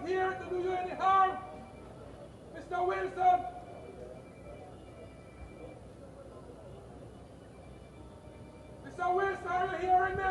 here to do you any harm. Mr. Wilson. Mr. Wilson, are you hearing me?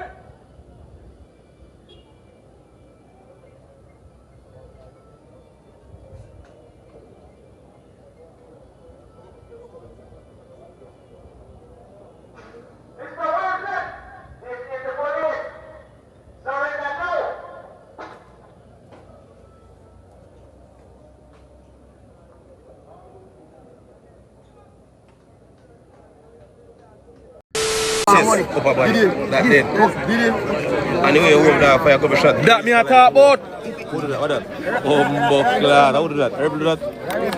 That did. Anyway, you hold that fire, couple shot. That me a talk about. Who do that? What that? Oh, buckler. Who do that? Everybody do that?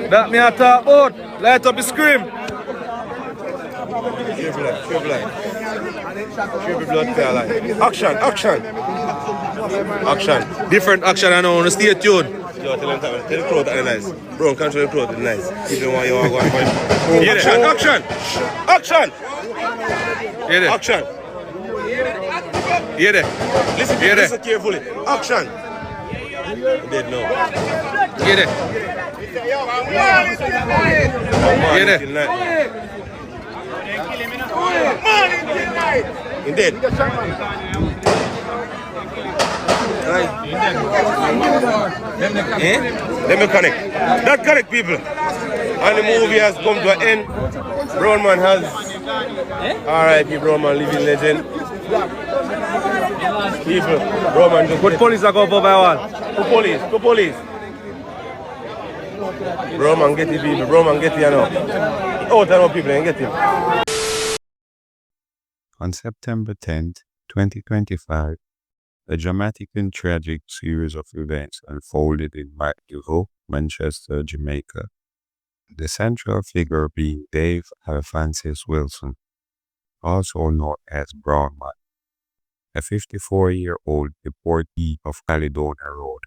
That me a talk about. Light up the scream. Triple blood clear line. Action. Different action I know on the stay tuned. Yo, tell the crowd that nice. Bro, control the crowd that nice. Even when you are going for Action. Hear that? Action. Hear that? Listen carefully. Action. Dead now. Hear that? Hear that? In dead. Let me connect. That connect, people. And the movie has come to an end. Brownman has R.I.P. Brownman, living legend. People, Brownman just... But police are going for by one. To police. Brownman get it, people. Brownman get it, you know. Out and people and get him. On September 10th, 2025, a dramatic and tragic series of events unfolded in Mandeville, Manchester, Jamaica. The central figure being Dave Alphonsus Wilson, also known as Brownman, a 54-year-old deportee of Caledonia Road.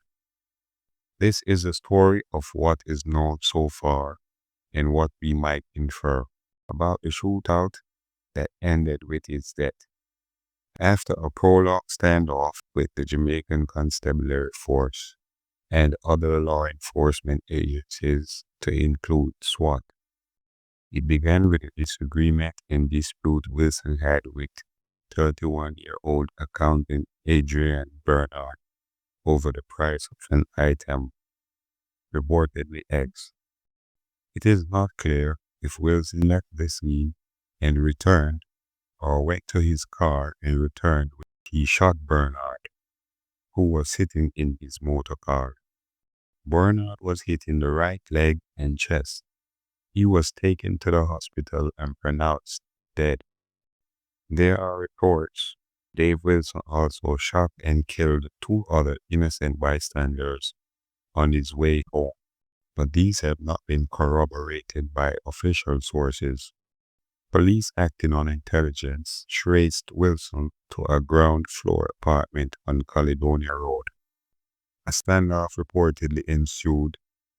This is a story of what is known so far and what we might infer about the shootout that ended with his death. After a prolonged standoff with the Jamaican Constabulary Force and other law enforcement agencies to include SWAT, it began with a disagreement and dispute Wilson had with 31-year-old accountant Adrian Bernard over the price of an item, reportedly eggs. It is not clear if Wilson left the scene and returned, or went to his car and returned when he shot Bernard, who was sitting in his motor car. Bernard was hit in the right leg and chest. He was taken to the hospital and pronounced dead. There are reports Dave Wilson also shot and killed 2 other innocent bystanders on his way home, but these have not been corroborated by official sources. Police acting on intelligence traced Wilson to a ground floor apartment on Caledonia Road. A standoff reportedly ensued,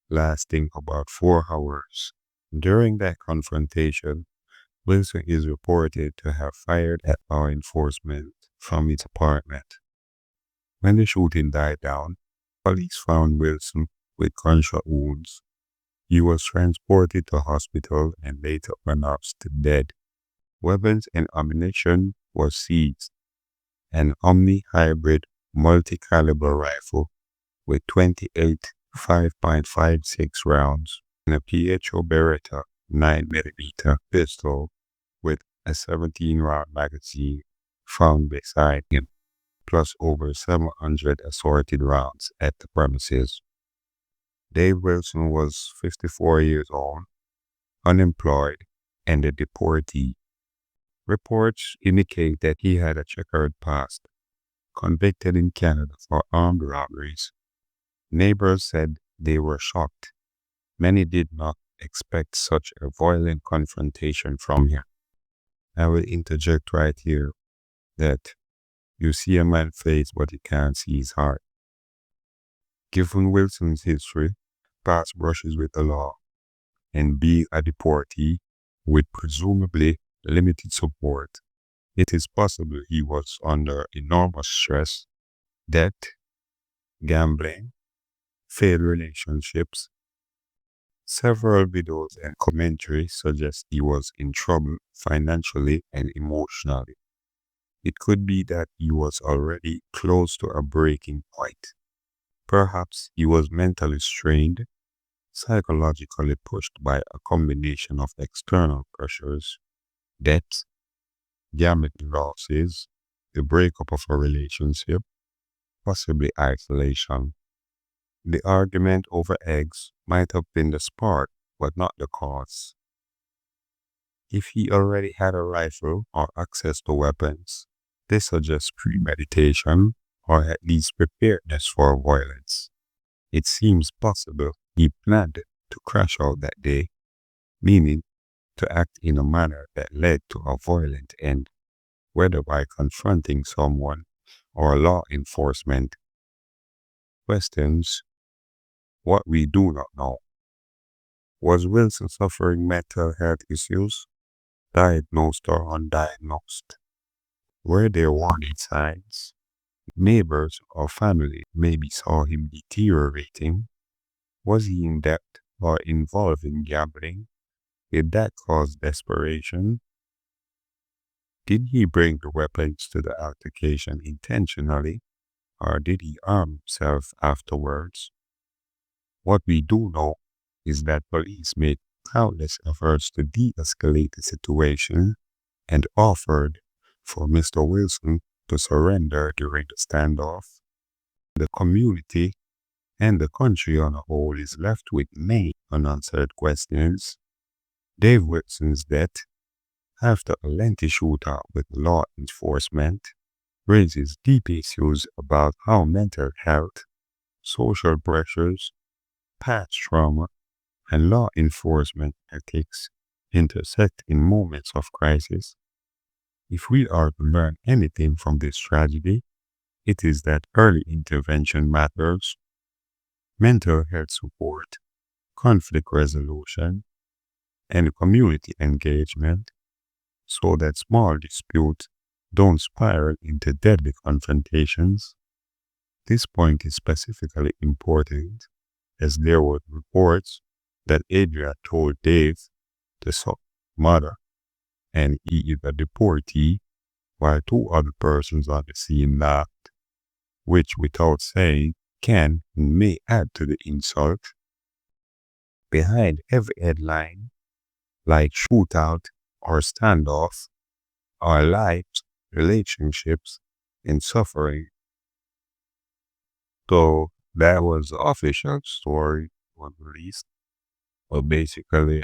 lasting about 4 hours. During that confrontation, Wilson is reported to have fired at law enforcement from his apartment. When the shooting died down, police found Wilson with gunshot wounds. He was transported to hospital and later pronounced dead. Weapons and ammunition were seized. An Omni hybrid multi-caliber rifle with 28 5.56 rounds and a PHO Beretta 9mm pistol with a 17-round magazine found beside him, plus over 700 assorted rounds at the premises. Dave Wilson was 54 years old, unemployed, and a deportee. Reports indicate that he had a checkered past, convicted in Canada for armed robberies. Neighbors said they were shocked. Many did not expect such a violent confrontation from him. I will interject right here that you see a man's face, but you can't see his heart. Given Wilson's history, past brushes with the law, and being a deportee with presumably limited support, it is possible he was under enormous stress, debt, gambling, failed relationships. Several videos and commentaries suggest he was in trouble financially and emotionally. It could be that he was already close to a breaking point. Perhaps he was mentally strained, psychologically pushed by a combination of external pressures, debts, gambling losses, the breakup of a relationship, possibly isolation. The argument over eggs might have been the spark, but not the cause. If he already had a rifle or access to weapons, this suggests premeditation or at least preparedness for violence. It seems possible he planned to crash out that day, meaning to act in a manner that led to a violent end, whether by confronting someone or law enforcement. Questions: what we do not know. Was Wilson suffering mental health issues, diagnosed or undiagnosed? Were there warning signs? Neighbors or family maybe saw him deteriorating. Was he in debt or involved in gambling? Did that cause desperation? Did he bring the weapons to the altercation intentionally, or did he arm himself afterwards? What we do know is that police made countless efforts to de-escalate the situation and offered for Mr. Wilson to surrender during the standoff. The community and the country on a whole is left with many unanswered questions. Dave Wilson's death, after a lengthy shootout with law enforcement, raises deep issues about how mental health, social pressures, past trauma, and law enforcement ethics intersect in moments of crisis. If we are to learn anything from this tragedy, it is that early intervention matters. Mental health support, conflict resolution, and community engagement, so that small disputes don't spiral into deadly confrontations. This point is specifically important as there were reports that Adrian told Dave to suck mother and he is a deportee, while two other persons on the scene laughed, which without saying can and may add to the insult. Behind every headline, like shootout or standoff, are lives, relationships, and suffering. So that was the official story was released. Well, basically,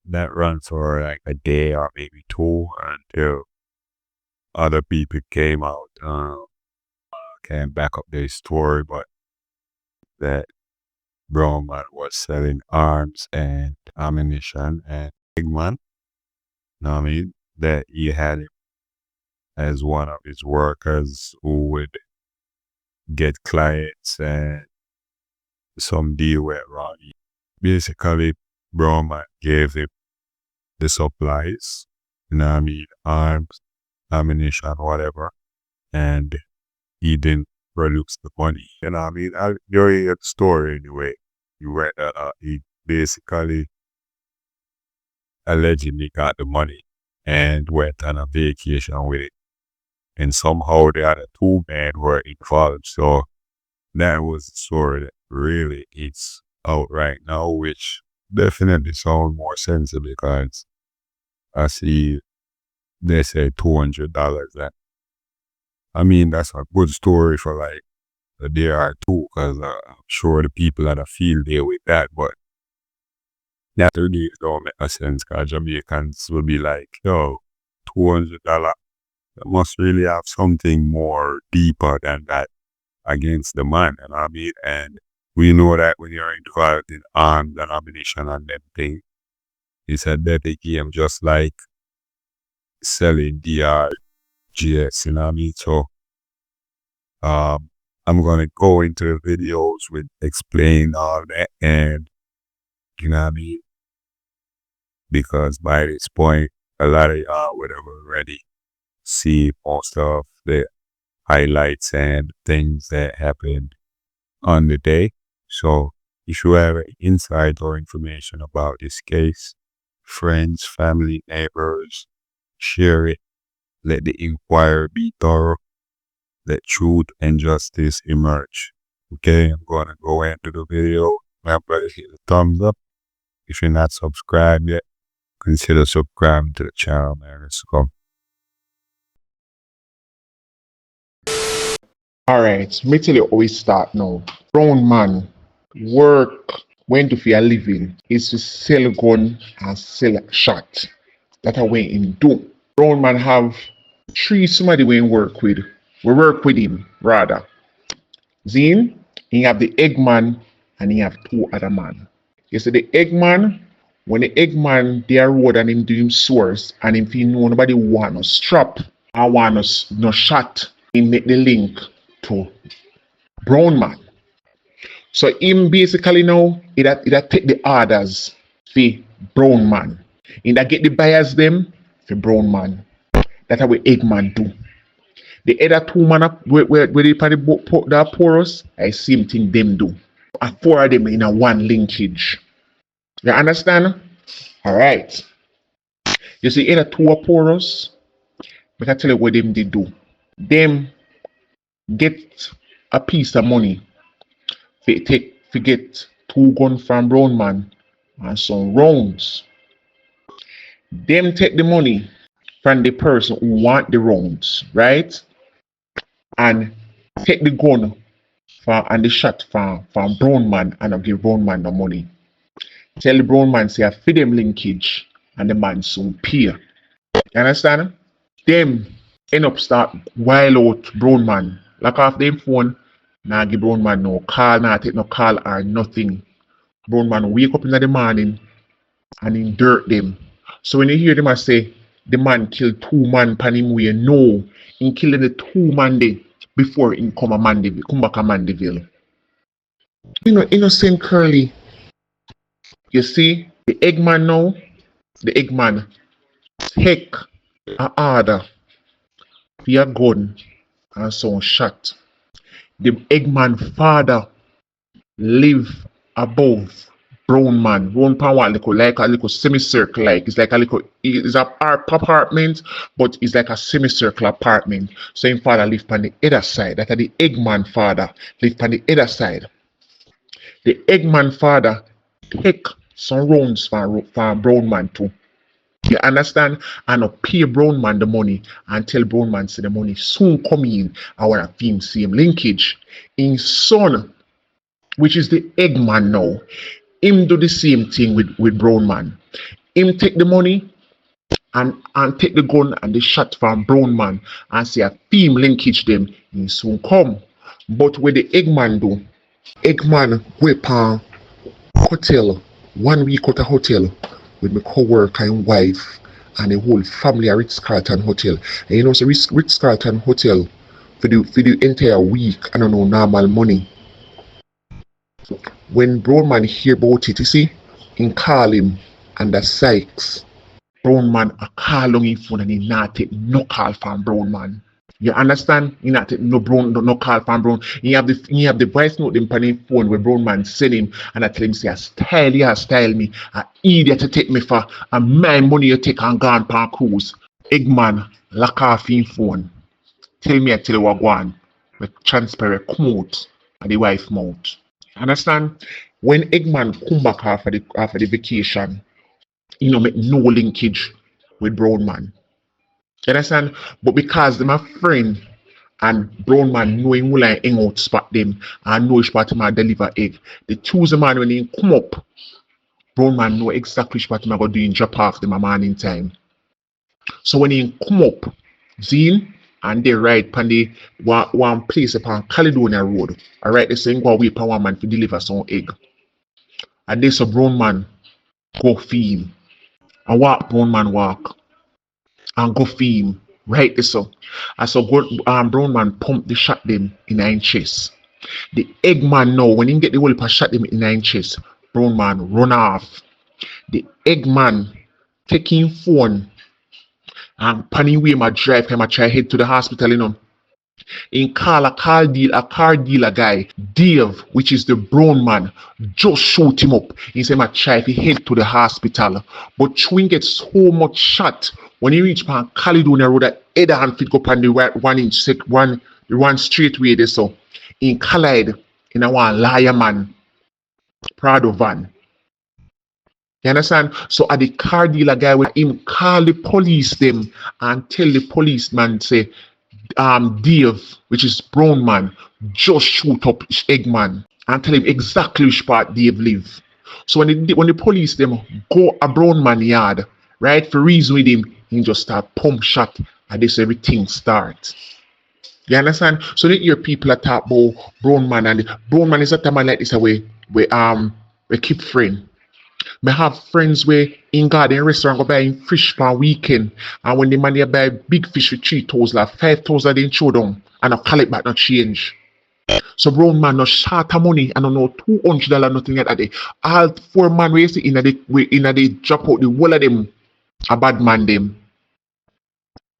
that ran for like a day or maybe two until other people came out, came back up their story, but that Brownman was selling arms and ammunition and big man. I mean, that he had him as one of his workers who would get clients and some deal went wrong. Basically, Brownman gave him the supplies, arms, ammunition, whatever, and he didn't produce the money. I'll give you the story anyway. You read that he basically allegedly got the money and went on a vacation with it. And somehow the other two men were involved. So that was the story that really is out right now, which definitely sounds more sensible because I see they say $200. That's a good story for like a day or two because I'm sure the people at the field there with that, but that really don't make a sense because Jamaicans will be like, yo, $200, that must really have something more deeper than that against the man, and we know that when you're involved in arms and ammunition and them things, it's a dirty game just like selling DRGS, so I'm gonna go into the videos with explain all that and because by this point a lot of y'all would have already see most of the highlights and things that happened on the day. So if you have insight or information about this case, friends, family, neighbors, share it. Let the inquiry be thorough. Let truth and justice emerge. Okay, I'm gonna go into the video. Remember to hit the thumbs up. If you're not subscribed yet, consider subscribing to the channel, man. Let's go. Alright, me tell you how we start now. Brownman work when to for a living is to sell gun and sell shot. That's how we him do. Brownman have three somebody we work with. We work with him rather. Zine, he have the Eggman and he have two other man. You see the Eggman, when the Eggman they road and him do him source and if he know nobody want no strap or want no shot, he make the link to Brownman. So him basically now he take the orders for Brownman. He that get the buyers them for Brownman. That's how we Eggman do. The other two man where they put the porous, I same thing them do. And four of them in a one linkage. You understand? Alright. You see either two are porous, I can tell you what them they do. Them get a piece of money to get two guns from Brownman and some rounds. Them take the money from the person who want the rounds, right? And take the gun and the shot from Brownman and I'll give Brownman the money. Tell the Brownman say I feed them linkage and the man soon pay. You understand? Them end up start while out Brownman. Lock off them phone, now give Brownman no call, now take no call or nothing. Brownman wake up in the morning and in dirt them. So when you hear them I say the man killed two man pan him way, no, he killed the two man there before he come back to Mandeville. You know, innocent Curly. You see, the Eggman now, the Eggman take a order for a gun and some shot. The Eggman father live above Brownman. Brownman want like a little semicircle, like it's like a little, it's a apartment, but it's like a semicircle apartment. So his father live on the other side. That the Eggman father live on the other side. The Eggman father take some rounds from Brownman too. You understand? And pay Brownman the money and tell Brownman say the money soon come in. I want to film same linkage. In son, which is the Eggman now, him do the same thing with Brownman. Him take the money and take the gun and the shot from Brownman and say a film linkage them in soon come. But what the Eggman do, Eggman whip a hotel, 1 week at a hotel with my co-worker and wife and the whole family at Ritz-Carlton Hotel. And you know, so Ritz-Carlton Hotel for the entire week, I don't know, normal money. When Brownman hear about it, you see, he call him and the Sykes. Brownman a call on his phone and he not take no call from Brownman. You understand? He not take no call from Brown. He have the voice note in his phone where Brownman send him and I tell him say style me, a idiot to take me for and my money you take and gone pan cruise. Eggman lock off his phone. Tell me I tell you what go on. With transparent come out and the wife mouth. Understand? When Eggman come back after the vacation, you know, make no linkage with Brownman. You understand? But because they're my friend and Brownman knowing who like hang out spot them and know which part him deliver egg, the Tuesday man when he come up, Brownman know exactly which part him go do in drop off them a morning time. So when he come up, Zine and they ride pan the one place upon Caledonia Road. Alright, they say go wait for one man to deliver some egg. And this a Brownman go feed him. And walk Brownman walk. And go feed him. Right this so. And so Brownman pump the shot them in 9 chest. The Eggman now, when he get the whole pass shot them in 9 chest, Brownman run off. The Eggman taking phone and panning way my drive, I try head to the hospital, you know. In call a car dealer guy, Dave, which is the brown man, just shoot him up. He say, "My child, he head to the hospital." But Chewing gets so much shot when he reach pan Caledonia Road that head and fit go on the one straight way there. So in collide in a one liar man, Prado van. You understand? So at the car dealer guy with him call the police them and tell the policeman say Dave, which is brown man, just shoot up Eggman and tell him exactly which part Dave live. So when the police them go a brown man yard, right, for reason with him, he just start pump shot and this everything starts. You understand? So then your people are talk about brown man, and the brown man is a man like this away we keep friend. Me have friends where in garden restaurant go buy fish per weekend, and when the man they buy big fish for 3,000, like 5,000 they throw down and I collect back not change. So brown man no short of money and no $200 nothing like that. All 4 man we see in the drop out, the whole of them a bad man them.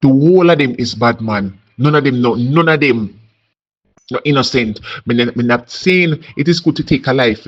The whole of them is bad man. None of them no innocent. Me not saying it is good to take a life,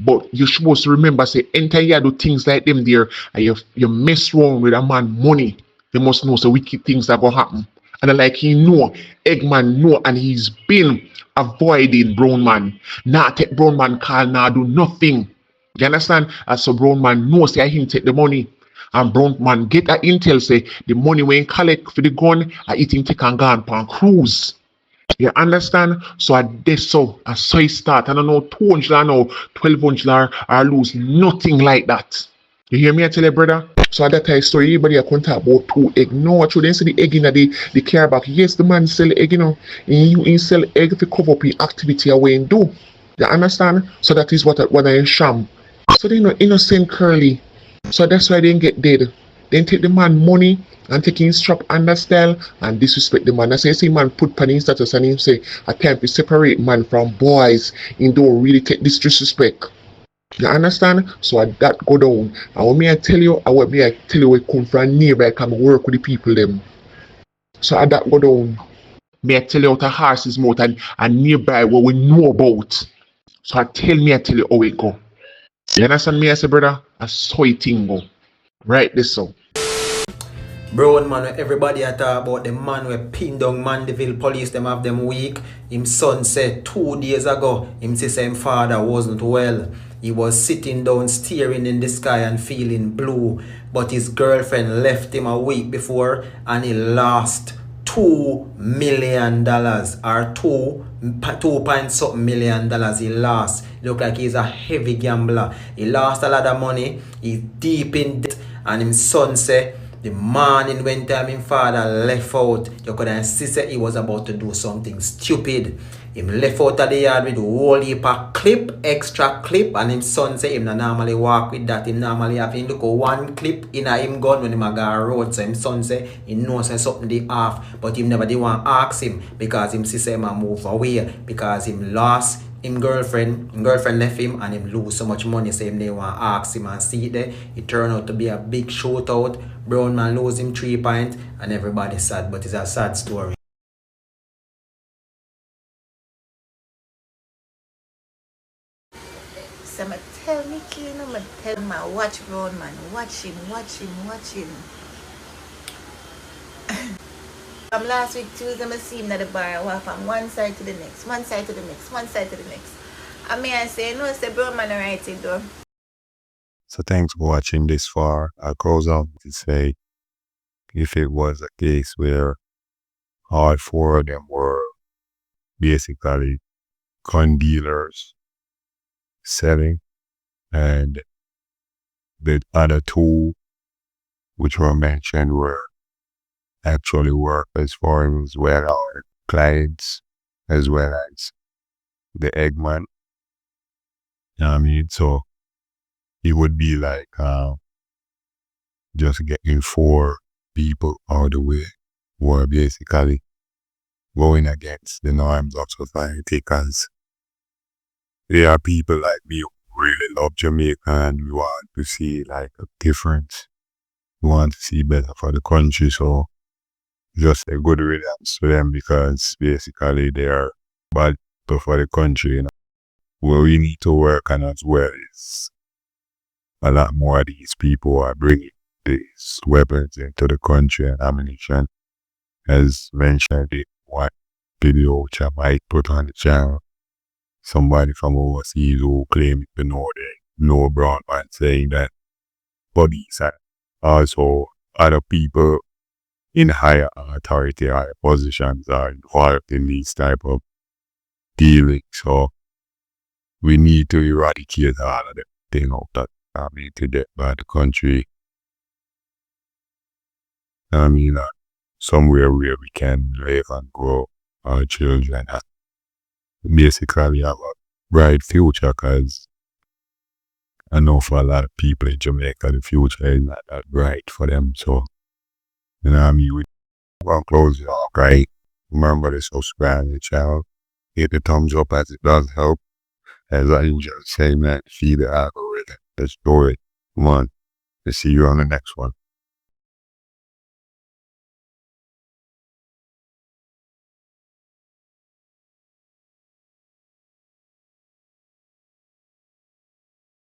but you're supposed to remember, say, enter here do things like them there, and you mess wrong with a man money. You must know so wicked things that gonna happen. And like he know, Eggman know, and he's been avoiding brown man. Now take brown man call, now do nothing. You understand? And so brown man knows say him take the money. And brown man get a intel say the money when collect for the gun, I eat him take and go on cruise. You understand? So I saw it start. I don't know, $200 or $1,200 or lose nothing like that. You hear me? I tell you, brother. So at that time story, everybody I can talk about 2 egg. No, actually, they see the egg in the car back. Yes, the man sell egg, And you sell egg to cover up the activity away and do. You understand? So that is what I sham. So they know innocent curly. So that's why they didn't get dead. Then take the man money and take his strap under style and disrespect the man. I say man put pan in status and him say I can't be separate man from boys and don't really take this disrespect. You understand? So that go down. And when I tell you we come from nearby, I can work with the people them. So that go down. May I tell you out a horse's mouth and nearby what we know about. So I tell you how it go. You understand me? I say, brother, I saw it thing go. Right this so. Brown man, everybody a talk about the man who pinned down Mandeville police, them have them weak. Him son said 2 days ago, him say him father wasn't well. He was sitting down staring in the sky and feeling blue. But his girlfriend left him a week before and he lost $2 million or 2.something million he lost. Look like he's a heavy gambler. He lost a lot of money. He's deep in debt. And his son say the morning when time his father left out, you could see say he was about to do something stupid. Him left out of the yard with a whole heap of extra clip, and his son say him not normally walk with that. Him normally have him look at 1 clip in a him gun when him a go road. So his son say he knows say something they off, but him never did want to ask him because him see say him a move away because him lost him girlfriend left him and him lose so much money, so him they want to ask him and see it there. It turned out to be a big shootout. Brown man lose him 3 points and everybody sad, but it's a sad story. So I tell Nicky, I tell him, watch Brown man, watch him. Last week Tuesday, I see him at the bar. I walk from one side to the next. And me I say, no, it's the Brown man right it though. So thanks for watching this far. I goes on to say, if it was a case where all 4 of them were basically gun dealers selling, and the other 2 which were mentioned were actually workers for him as well, or clients, as well as the Eggman. You know what I mean? So it would be like just getting 4 people out of the way who are basically going against the norms of society, because there are people like me who really love Jamaica and we want to see like a difference. We want to see better for the country. So just a good riddance to them because basically they are bad for the country, you know. What we need to work on as well is a lot more of these people are bringing these weapons into the country and ammunition. As mentioned in one video which I might put on the channel, somebody from overseas who claimed to know Brownman saying that police and also other people in higher authority, higher positions are involved in these type of dealings. So we need to eradicate all of them thing out that to get by the country. Somewhere where we can live and grow our children and basically have a bright future, because I know for a lot of people in Jamaica the future is not that bright for them. So we want to close it off, right? Remember to subscribe to the channel, hit the thumbs up as it does help. As I enjoy saying that, feed the algorithm. Let's do it. Come on. Let's see you on the next one.